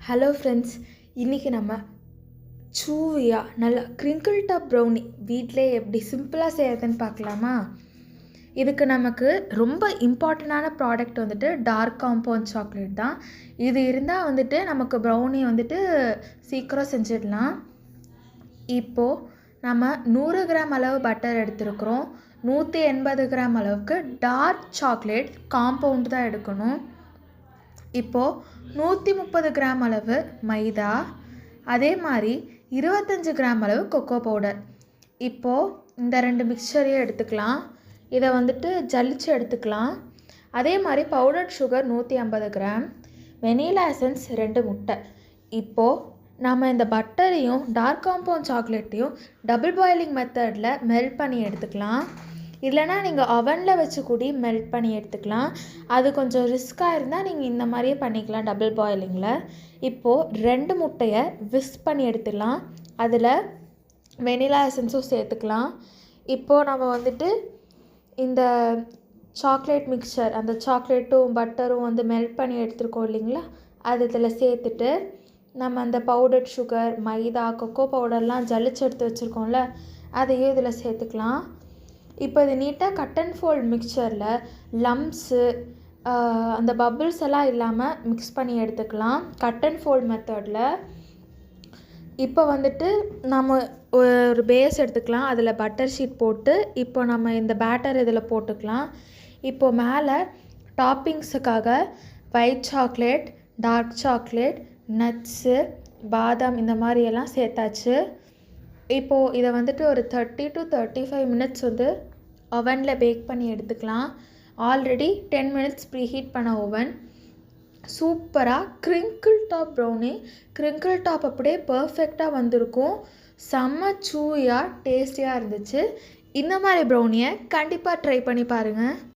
Hello friends, இன்றைக்கி நம்ம சூவியாக நல்லா கிரிங்கிள் டாப் ப்ரௌனி வீட்டிலே எப்படி சிம்பிளாக செய்யறதுன்னு பார்க்கலாமா? இதுக்கு நமக்கு ரொம்ப இம்பார்ட்டண்டான ப்ராடக்ட் வந்துட்டு டார்க் காம்பவுண்ட் சாக்லேட் தான். இது இருந்தால் வந்துட்டு நமக்கு ப்ரௌனி வந்துட்டு சீக்கிரம் செஞ்சிடலாம். இப்போது நம்ம 100 கிராம் அளவு பட்டர் எடுத்துருக்குறோம். 180 கிராம் அளவுக்கு டார்க் சாக்லேட் காம்பவுண்ட் தான் எடுக்கணும். இப்போது 130 கிராம் அளவு மைதா, அதே மாதிரி 25 கிராம் அளவு கொக்கோ பவுடர். இப்போது இந்த 2 மிக்சரையும் எடுத்துக்கலாம். இதை வந்துட்டு ஜலிச்சு எடுத்துக்கலாம். அதே மாதிரி powder sugar 150 gram, vanilla essence 2 முட்டை. இப்போது நம்ம இந்த பட்டரையும் டார்க் காம்பவுண்ட் சாக்லேட்டையும் டபுள் பாயிலிங் மெத்தடில் மெல்ட் பண்ணி எடுத்துக்கலாம். இல்லைனா நீங்கள் அவனில் வச்சு கூடி மெல்ட் பண்ணி எடுத்துக்கலாம். அது கொஞ்சம் ரிஸ்க்காக இருந்தால் நீங்கள் இந்த மாதிரியே பண்ணிக்கலாம் டபுள் பாயிலிங்கில். இப்போது 2 முட்டையை விஸ்க் பண்ணி எடுத்துடலாம். அதில் வெனிலா எசன்ஸும் சேர்த்துக்கலாம். இப்போது நம்ம வந்துட்டு இந்த சாக்லேட் மிக்சர், அந்த சாக்லேட்டும் பட்டரும் வந்து மெல்ட் பண்ணி எடுத்துருக்கோம் இல்லைங்களா, அது இதில் சேர்த்துட்டு நம்ம அந்த பவுடர் சுகர், மைதா, கொக்கோ பவுடர்லாம் ஜலிச்சு எடுத்து வச்சுருக்கோம்ல, அதையும் இதில் சேர்த்துக்கலாம். இப்போ இது நீட்டாக கட் அண்ட் ஃபோல்ட் மிக்சரில் லம்ப்ஸு, அந்த பபிள்ஸ் எல்லாம் இல்லாமல் மிக்ஸ் பண்ணி எடுத்துக்கலாம் கட் அண்ட் ஃபோல்ட் மெத்தடில். இப்போ வந்துட்டு நம்ம ஒரு பேஸ் எடுத்துக்கலாம். அதில் பட்டர் ஷீட் போட்டு இப்போ நம்ம இந்த பேட்டர் இதில் போட்டுக்கலாம். இப்போது மேலே டாப்பிங்ஸுக்காக white chocolate, dark chocolate, nuts, பாதாம் இந்த மாதிரியெல்லாம் சேர்த்தாச்சு. இப்போது இதை வந்துட்டு ஒரு 30 to 35 மினிட்ஸ் வந்து ஓவனில் பேக் பண்ணி எடுத்துக்கலாம். ஆல்ரெடி 10 மினிட்ஸ் ப்ரீஹீட் பண்ண ஓவன். சூப்பராக crinkle top brownie, crinkle top அப்படியே பர்ஃபெக்டாக வந்திருக்கும். செம்ம சூயாக டேஸ்டியாக இருந்துச்சு. இந்த மாதிரி ப்ரௌனியை கண்டிப்பாக ட்ரை பண்ணி பாருங்கள்.